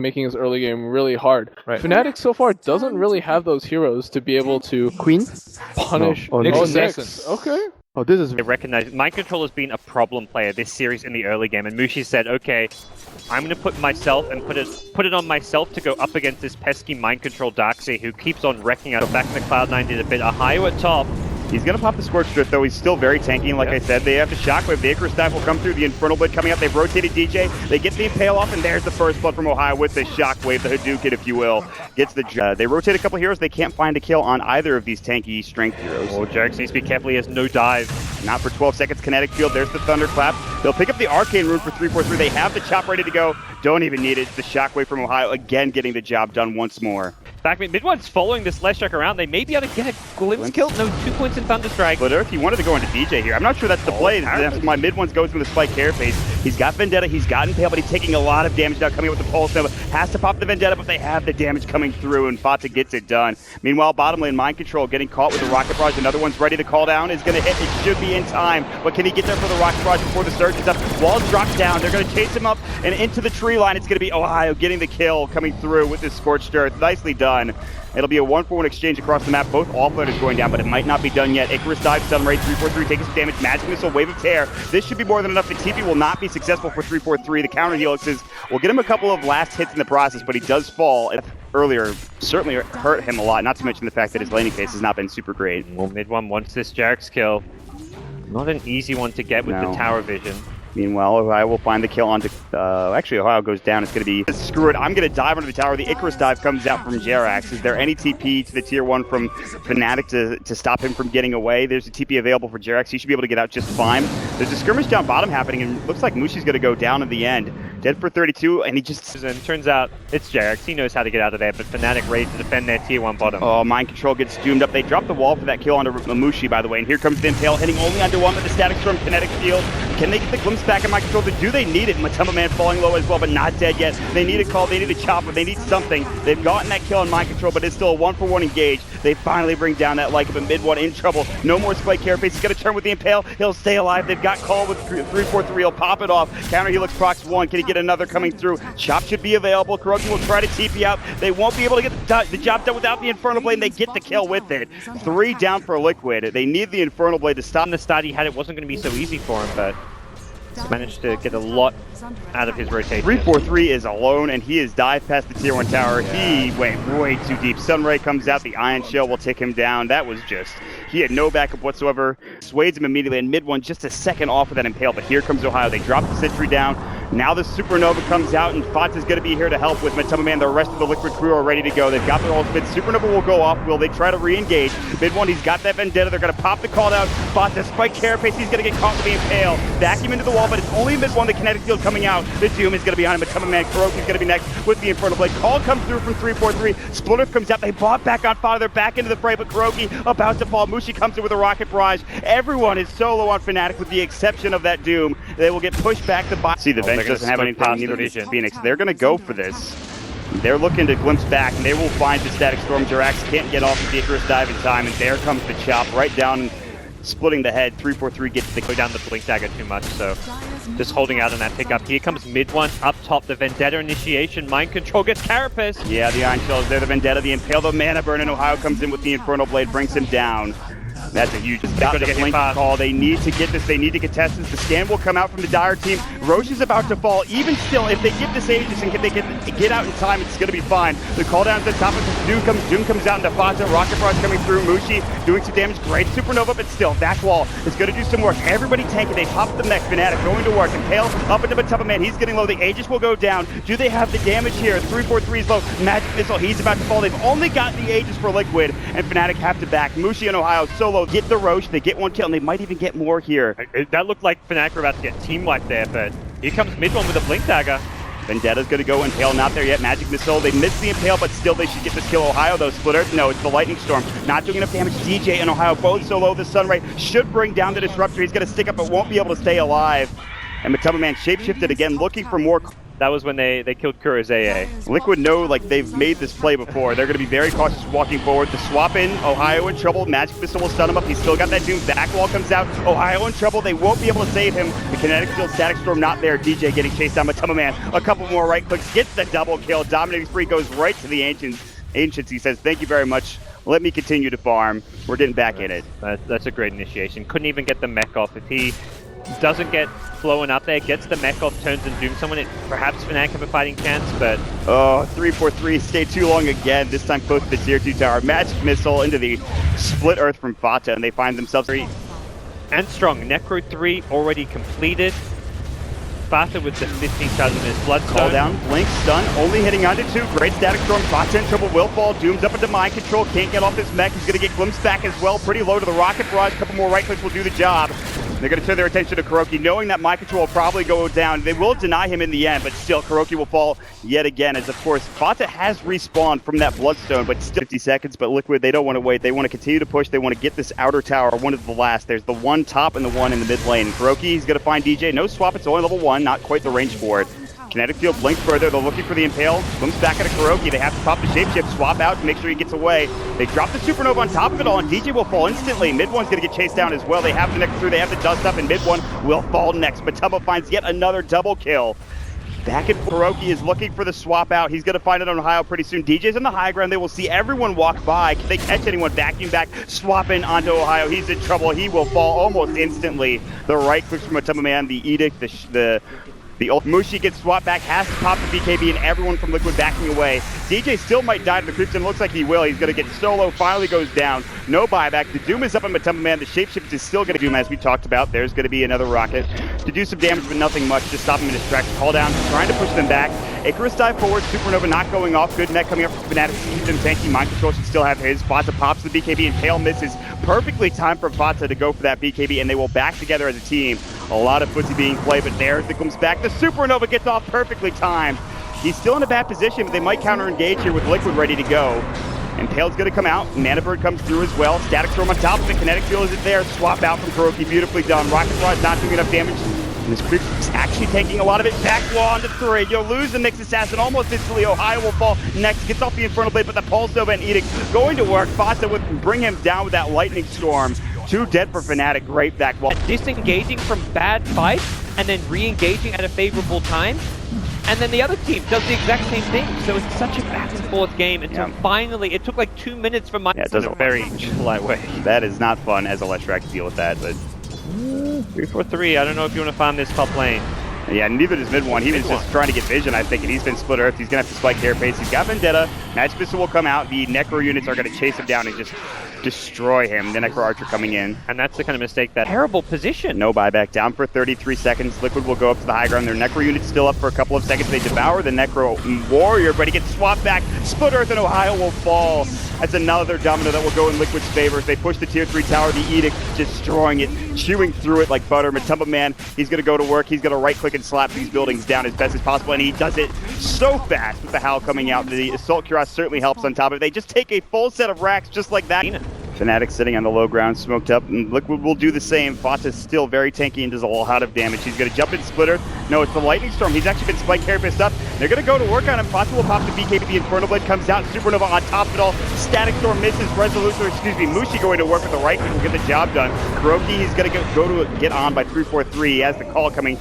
making his early game really hard. Right. Fnatic so far doesn't really have those heroes to be able to Queen? punish. No. Oh, Nyx. Nyx. Okay. Oh, this is... They recognize Mind Control has been a problem player this series in the early game, and Mushi said, okay, I'm going to put myself and put it on myself to go up against this pesky Mind Control Darkseid who keeps on wrecking out. Back in the Cloud9 did a bit. Ohio at top. He's going to pop the Scorched Earth, though. He's still very tanky, and like I said, they have the Shockwave. The Icarus Dive will come through. The Infernal Blade coming out. They've rotated DJ. They get the Impale off, and there's the first blood from Ohio with the Shockwave, the Hadouken, if you will. Gets the... they rotate a couple heroes. They can't find a kill on either of these tanky strength heroes. Oh, JerAx needs to be careful. He has no dive. Not for 12 seconds. Kinetic Field. There's the Thunderclap. They'll pick up the Arcane Rune for 3-4-3. They have the Chop ready to go. Don't even need it. It's the Shockwave from Ohio, again getting the job done once more. Back mid-one's following this Leshrac around. They may be able to get a glimpse kill. No, 2 points in Thunderstrike. But Earth, he wanted to go into DJ here. I'm not sure that's the play. That's why mid-one's goes with the Spike Carapace. He's got Vendetta, he's got Impale, but he's taking a lot of damage now coming up with the Pulse. Has to pop the Vendetta, but they have the damage coming through, and Fata gets it done. Meanwhile, bottom lane, Mind Control getting caught with the Rocket Barrage. Another one's ready. The call down is going to hit. It should be in time, but can he get there for the Rocket Barrage before the Surge is up? Walls drop down. They're going to chase him up and into the tree line. It's going to be Ohio getting the kill coming through with this Scorched Earth. Nicely done. It'll be a 1-for-1 exchange across the map. Both offlaners going down, but it might not be done yet. Icarus dive, stun rate, 3-4-3, taking some damage. Magic Missile, Wave of Tear. This should be more than enough. The TP will not be successful for 3-4-3. The counter helixes will get him a couple of last hits in the process, but he does fall earlier. Certainly hurt him a lot, not to mention the fact that his laning phase has not been super great. Well, mid-one wants this JerAx kill. Not an easy one to get with the tower vision. Meanwhile, Ohio will find the kill onto... actually, Ohio goes down. It's going to be... Screw it. I'm going to dive under the tower. The Icarus dive comes out from JerAx. Is there any TP to the tier 1 from Fnatic to stop him from getting away? There's a TP available for JerAx. He should be able to get out just fine. There's a skirmish down bottom happening, and it looks like Mushi's going to go down in the end. Dead for 32, and he just... And turns out it's JerAx. He knows how to get out of there, but Fnatic ready to defend their tier 1 bottom. Oh, Mind Control gets doomed up. They drop the wall for that kill onto Mushi, by the way. And here comes the Impale, hitting only onto one with the Static Storm Kinetic Field. Can they get the glimpse back in Mind Control? Do they need it? MATUMBAMAN falling low as well, but not dead yet. They need a call, they need a chopper, they need something. They've gotten that kill on Mind Control, but it's still a 1-for-1 engage. They finally bring down that like of a mid-one in trouble. No more Spike Carapace. He's going to turn with the Impale. He'll stay alive. They've got call with 3-4-3. He'll pop it off. Counter Helix procs 1. Can he get another coming through? Chop should be available. Kuroky will try to TP out. They won't be able to get the job done without the Infernal Blade, and they get the kill with it. 3 down for Liquid. They need the Infernal Blade to stop. In the start he had, it wasn't going to be so easy for him, but he's managed to get a lot out of his rotation. 3-4-3 is alone, and he is dive past the tier 1 tower. He went way too deep. Sunray comes out. The Ion Shell will take him down. That was just... He had no backup whatsoever. Swades him immediately, and mid-one just a second off of that Impale, but here comes Ohio. They drop the Sentry down. Now the Supernova comes out, and Fata's going to be here to help with MATUMBAMAN. The rest of the Liquid crew are ready to go. They've got their ultimate. Supernova will go off. Will they try to re-engage? Mid-one, he's got that Vendetta. They're going to pop the call down. Fata, Spike Carapace, he's going to get caught with the Impale. Vacuum into the wall, but it's only mid-one. The Kinetic Field coming out. The Doom is going to be on him. MATUMBAMAN, Kuroky's going to be next with the Infernal Blade. Call comes through from 3-4-3. Splinter comes out. They bought back on Fata. They're back into the fray, but Kuroky about to fall. Mushi comes in with a Rocket Barrage. Everyone is solo on Fnatic with the exception of that Doom. They will get pushed back to bot. See, the Venge doesn't have anything. Neither does Phoenix. They're going to go for this. They're looking to glimpse back, and they will find the Static Storm. JerAx can't get off the Icarus dive in time, and there comes the chop right down, splitting the head. 3-4-3 gets the... Go down the Blink Dagger too much, so just holding out on that pickup. Here comes mid-one, up top, the Vendetta initiation. Mind Control gets Carapace. Yeah, the Iron Shell is there, the Vendetta, the Impale, the Mana Burn, and Ohio comes in with the Infernal Blade, brings him down. That's a huge stop. The Blink call. They need to get this. They need to contest this. The scan will come out from the Dire team. Roche is about to fall. Even still, if they give this Aegis and they get out in time, it's going to be fine. The call down to the top of the Doom comes out into Fata. Rocket Barrage coming through. Mushi doing some damage. Great Supernova, but still, that wall is going to do some work. Everybody tanking. They pop the mech. Fnatic going to work. Impale up into MATUMBAMAN. He's getting low. The Aegis will go down. Do they have the damage here? 3-4-3 is low. Magic Missile. He's about to fall. They've only got the Aegis for Liquid, and Fnatic have to back. Mushi and Ohio solo get the Roche. They get 1 kill, and they might even get more here. That looked like Fnatic were about to get team wiped there, but here comes mid-one with a Blink Dagger. Vendetta's going to go. Impale not there yet. Magic Missile. They missed the Impale, but still they should get this kill. Ohio, though. Splitter. No, it's the Lightning Storm. Not doing enough damage. DJ and Ohio both solo. The Sunray should bring down the Disruptor. He's going to stick up, but won't be able to stay alive. And MATUMBAMAN shapeshifted again, looking for more That was when they killed Kuroky. Liquid know like they've made this play before. They're going to be very cautious walking forward. The swap in, Ohio in trouble. Magic Missile will stun him up. He's still got that Doom. Back wall comes out. Ohio in trouble. They won't be able to save him. The Kinetic Field Static Storm not there. DJ getting chased down. MATUMBAMAN. A couple more right clicks. Gets the double kill. Dominating spree goes right to the Ancients. He says, thank you very much. Let me continue to farm. We're getting back in it. That's a great initiation. Couldn't even get the mech off. If he doesn't get flowing up there, gets the mech off, turns and dooms someone, perhaps Fnatic have a fighting chance, but... Oh, 3-4-3, stay too long again, this time close to the tier 2 tower. Magic Missile into the split earth from Fata, and they find themselves... And strong. Necro 3 already completed. Fata with the 15,000 in his Bloodstone. Call down, blink, stun, only hitting onto 2. Great Static Storm, Fata in trouble, will fall, Doom's up into mind control, can't get off his mech, he's gonna get glimpsed back as well, pretty low to the Rocket Barrage, a couple more right clicks will do the job. They're going to turn their attention to Kuroky, knowing that mind control will probably go down. They will deny him in the end, but still, Kuroky will fall yet again, as of course, Fata has respawned from that Bloodstone, but still 50 seconds, but Liquid, they don't want to wait. They want to continue to push. They want to get this outer tower, one of the last. There's the one top and the one in the mid lane. Kuroky, he's going to find DJ. No swap, it's only level 1, not quite the range for it. Kinetic Field blinks further, they're looking for the Impale, glimpse back at a Kuroky, they have to pop the Shapeshift, swap out to make sure he gets away. They drop the Supernova on top of it all, and DJ will fall instantly. Mid one's gonna get chased down as well. They have the next through, they have the dust up, and mid one will fall next. Matuma finds yet another double kill. Back at Kuroky is looking for the swap out. He's gonna find it on Ohio pretty soon. DJ's on the high ground, they will see everyone walk by. Can they catch anyone? Vacuum back, swap in onto Ohio. He's in trouble, he will fall almost instantly. The right clicks from MATUMBAMAN, the Edict, the ult. Mushi gets swapped back, has to pop the BKB, and everyone from Liquid backing away. DJ still might die to the creeps, and looks like he will. He's going to get solo, finally goes down. No buyback. The Doom is up on MATUMBAMAN. The Shapeshift is still going to Doom, as we talked about. There's going to be another rocket to do some damage, but nothing much. Just stop him in his tracks. Call down, trying to push them back. Icarus dive forward, Supernova not going off. Good net coming up from Fnatic. Keeps them tanky. Mind Control should still have his. Fata pops the BKB, and Pale misses. Perfectly timed for Fata to go for that BKB, and they will back together as a team. A lot of footsie being played, but there it comes back. The Supernova gets off perfectly timed. He's still in a bad position, but they might counter-engage here with Liquid ready to go. And Pale's going to come out. Mana Bird comes through as well. Static Storm on top of it. Kinetic Field isn't there. Swap out from Kuroky. Beautifully done. Rocket Barrage not doing enough damage. And this creep is actually taking a lot of it. Back wall onto 3. You'll lose the Nyx Assassin almost instantly. Ohio will fall next. Gets off the Infernal Blade, but the Pulse Nova and Edict going to work. Fata would bring him down with that Lightning Storm. 2 dead for Fnatic. Great back wall. Disengaging from bad fights and then re-engaging at a favorable time. And then the other team does the exact same thing. So it's such a back and forth game until finally, it took like 2 minutes for my... Yeah, it doesn't Very lightweight. That is not fun as a Leshrac to deal with that, but... 3-4-3, I don't know if you want to farm this top lane. Yeah, neither does mid one. He was just trying to get vision, I think, and he's been split earth. He's going to have to spike carapace. He's got Vendetta. Magic Missile will come out. The Necro units are going to chase him down and just destroy him. The Necro Archer coming in. And that's the kind of mistake that... Terrible position. No buyback. Down for 33 seconds. Liquid will go up to the high ground. Their Necro unit's still up for a couple of seconds. They devour the Necro Warrior, but he gets swapped back. Split earth and Ohio will fall. That's another domino that will go in Liquid's favor. They push the tier 3 tower. The Edict destroying it, chewing through it like butter. MATUMBAMAN, he's going to go to work. He's going to right click and slap these buildings down as best as possible, and he does it so fast with the Howl coming out. The Assault Cuirass certainly helps on top of it. They just take a full set of racks just like that. Fnatic sitting on the low ground, smoked up, and Liquid will do the same. Fata's still very tanky and does a lot of damage. He's going to jump in Splitter. No, it's the Lightning Storm. He's actually been spike carapace up. They're going to go to work on him. Fata will pop the BKB. The Infernal Blade comes out. Supernova on top of it all. Static Storm misses. Mushi going to work with the right click will get the job done. Kuroky, he's going to get on by 3-4-3. He has the call coming.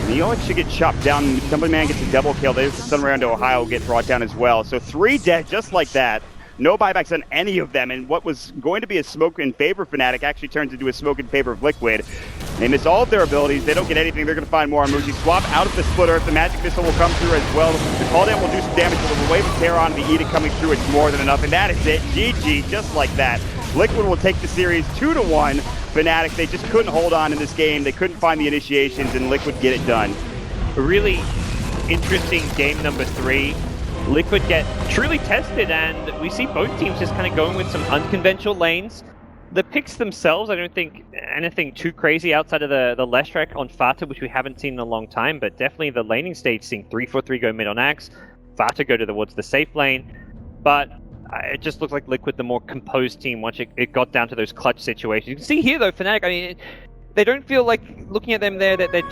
Neox should get chopped down. MATUMBAMAN gets a double kill. There's the Sunray onto Ohio will get brought down as well. So 3 dead just like that. No buybacks on any of them, and what was going to be a smoke in favor of Fnatic actually turns into a smoke in favor of Liquid. They miss all of their abilities. They don't get anything. They're going to find more on Mushi. Swap out of the Splitter. The Magic Missile will come through as well. The call down will do some damage, but with the wave of Terror on the Edict coming through, it's more than enough, and that is it. GG, just like that. Liquid will take the series 2-1. Fnatic, they just couldn't hold on in this game. They couldn't find the initiations, and Liquid get it done. A really interesting game number 3. Liquid get truly tested, and we see both teams just kind of going with some unconventional lanes. The picks themselves, I don't think anything too crazy outside of the Leshrac on Fata, which we haven't seen in a long time, but definitely the laning stage, seeing 3-4-3 go mid on Axe, Fata go towards the safe lane, but it just looked like Liquid the more composed team once it got down to those clutch situations. You can see here though, Fnatic, I mean, they don't feel like, looking at them there, that they're